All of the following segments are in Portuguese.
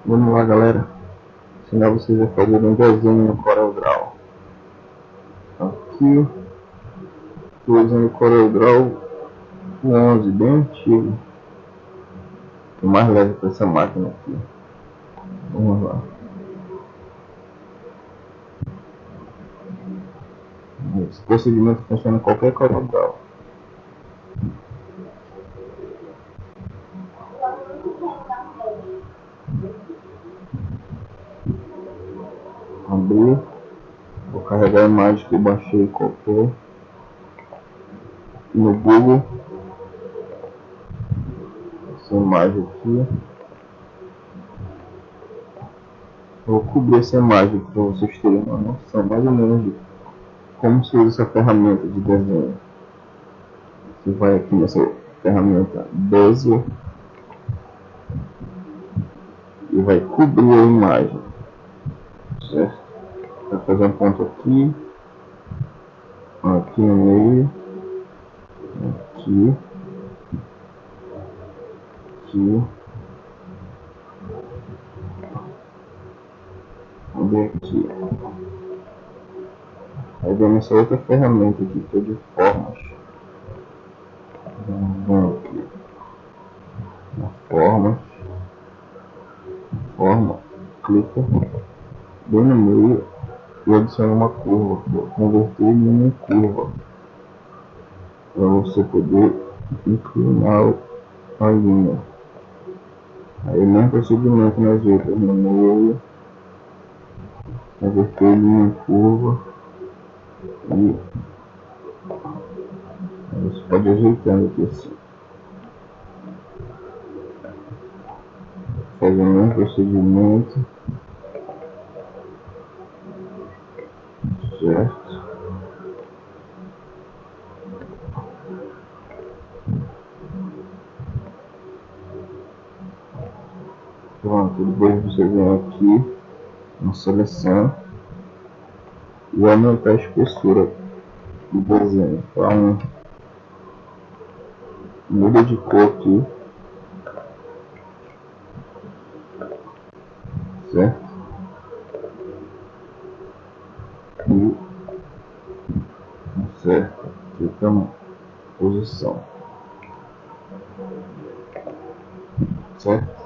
Vamos lá, galera. Ensinar vocês a fazer um desenho no CorelDRAW. Aqui, estou usando o CorelDRAW 11, bem antigo. O mais leve para essa máquina aqui. Vamos lá. Esse procedimento funciona em qualquer CorelDRAW. Abrir. Vou carregar a imagem que eu baixei qualquer no Google. Essa imagem aqui. Vou cobrir essa imagem para vocês terem uma noção mais ou menos de como se usa essa ferramenta de desenho. Você vai aqui nessa ferramenta Bezier e vai cobrir a imagem, certo? Vai fazer um ponto aqui, aqui no meio, aqui, aqui, e aqui. Aí vem essa outra ferramenta aqui, que é de formas. Vamos aqui na forma, clica bem no meio e adiciona uma curva. Vou converter ele em uma curva para você poder inclinar a linha. Aí o mesmo procedimento nas outras, no meio, converter ele em uma curva e você pode ir ajeitando aqui assim. Fazer o mesmo procedimento, certo? Pronto, depois você vem aqui na seleção e aumentar a espessura do desenho para muda de cor aqui, certo? E certo, fica na posição, certo?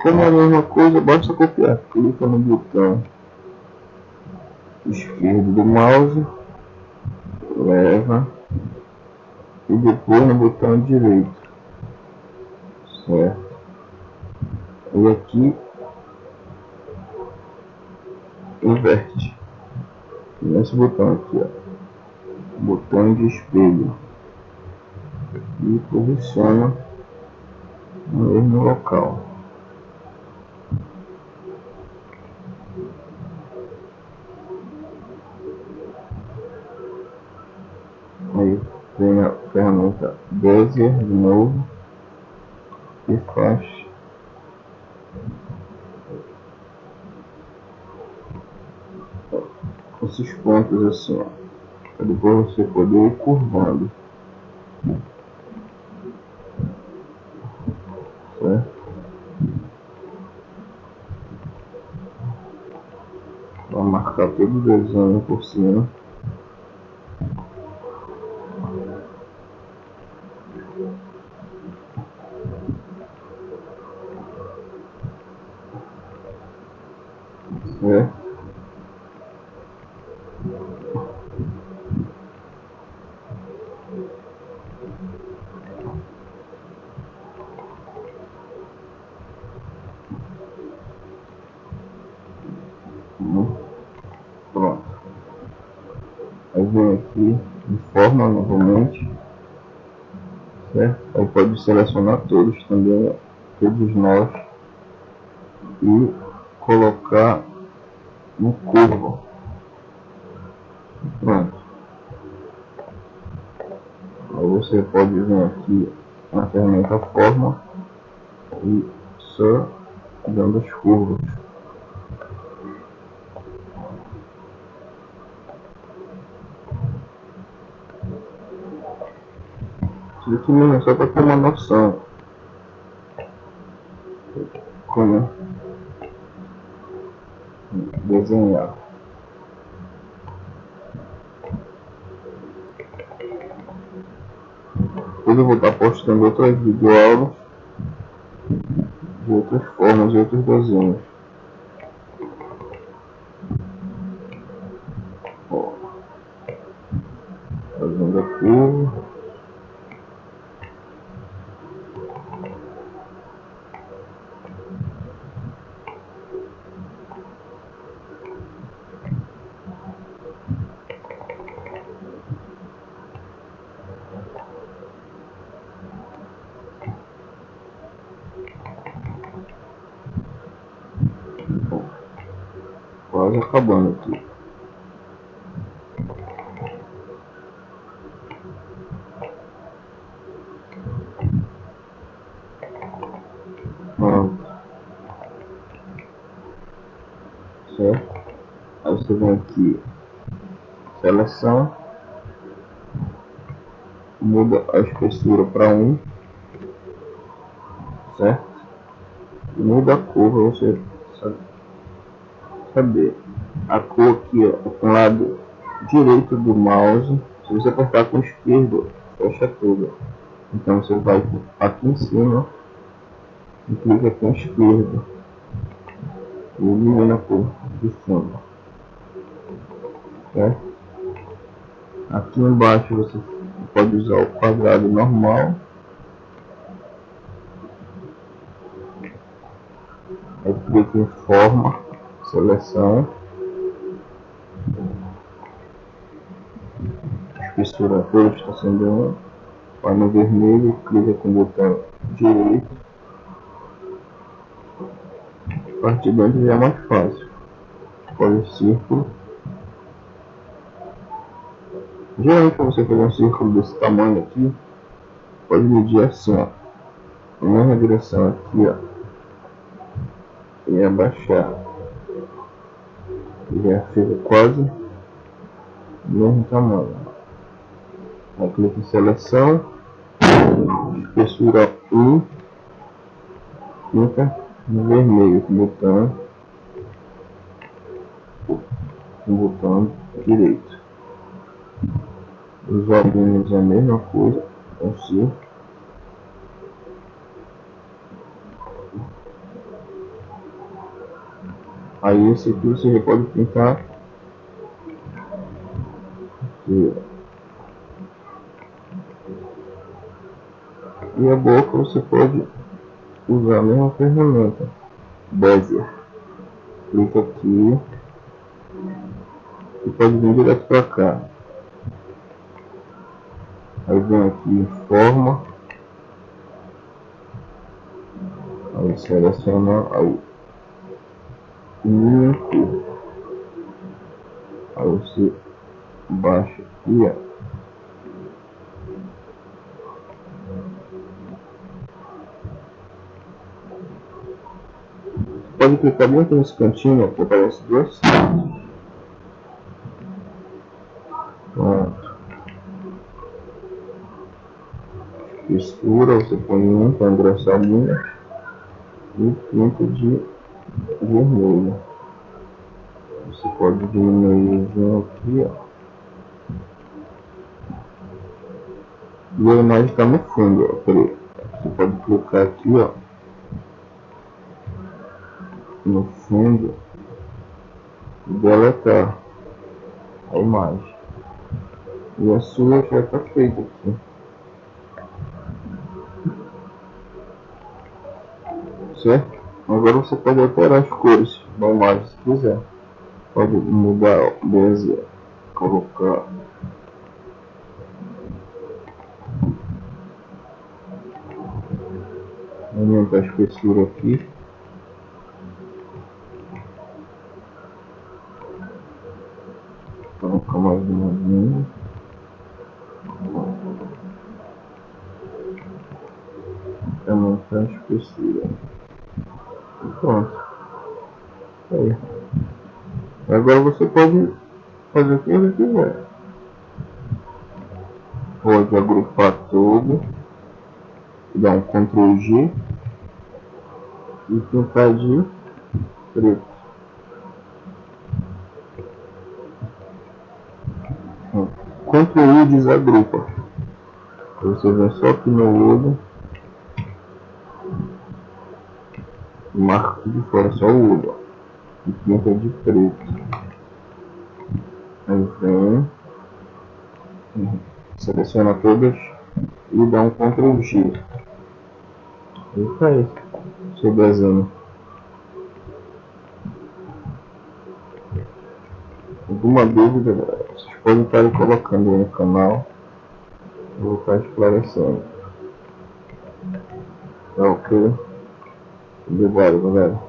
Como é a mesma coisa, basta copiar. Clica no botão esquerdo do mouse, leva e depois no botão direito, certo? E aqui inverte nesse botão aqui, ó, botão de espelho, e posiciona no mesmo local. Aí vem a ferramenta Bezier de novo e faz esses pontos assim, ó, para depois você poder ir curvando, certo? Vou marcar todo o desenho por cima. Certo? Pronto. Aí vem aqui em forma novamente, certo? Aí pode selecionar todos também, todos nós, e colocar no curva. Pronto. Aí você pode vir aqui na ferramenta forma e só dando as curvas. Isso aqui mesmo é só para ter uma noção. como desenhar. Depois eu vou estar postando outras videoaulas de outras formas e outros desenhos. Ó, fazendo a curva. Quase acabando aqui. Pronto. Certo? Aí você vem aqui, seleção, muda a espessura para 1, certo? E muda a cor para você saber. A cor aqui, ó, com o lado direito do mouse. Se você apertar com o esquerdo, fecha tudo. Então você vai aqui em cima e clica com o esquerdo e elimina a cor de fundo, certo? Aqui embaixo você pode usar o quadrado normal. Aí clica em forma, seleção, espessura toda está sendo 1, vai no vermelho, clica com o botão direito. A partir de dentro já é mais fácil. Escolhe o círculo. Geralmente para você fazer um círculo desse tamanho aqui, pode medir assim, ó, na mesma direção aqui, ó, e abaixar. E já fica quase do mesmo tamanho. Aí clica em seleção, espessura 1, clica no vermelho com o botão direito. Os olhinhos é a mesma coisa, assim. Aí esse aqui você já pode pintar aqui. E a boca você pode usar a mesma ferramenta, Bezier. Clica aqui e pode vir direto para cá. Aí vem aqui em forma, aí seleciona o único, aí você baixa aqui, ó. Pode clicar bem aqui nesse cantinho, que aparece duas. Pronto. Textura, você põe um para engrossar a linha e pinta de vermelho. Você pode diminuir o zoom aqui, ó. E a imagem está no fundo, ó, preto. Você pode clicar aqui, ó, no fundo e deletar a imagem. E a sua já está feita aqui. Certo? Agora você pode alterar as cores da imagem se quiser. Pode mudar o Bezier, colocar aumentar a espessura aqui. Colocar mais uma linha. Aumentar a espessura. E pronto. Aí. Agora você pode fazer o que você quiser. Pode agrupar tudo. Dar um Ctrl G. e pintar de preto. Ctrl I desagrupa. Você vem só aqui no olho, marca de fora só o olho, ó, e pinta de preto. Aí vem, seleciona todas e dá um Ctrl G. E faz seu desenho. Alguma dúvida, vocês podem estar colocando aí no canal. Eu vou estar esclarecendo. Tá ok? Obrigado, galera.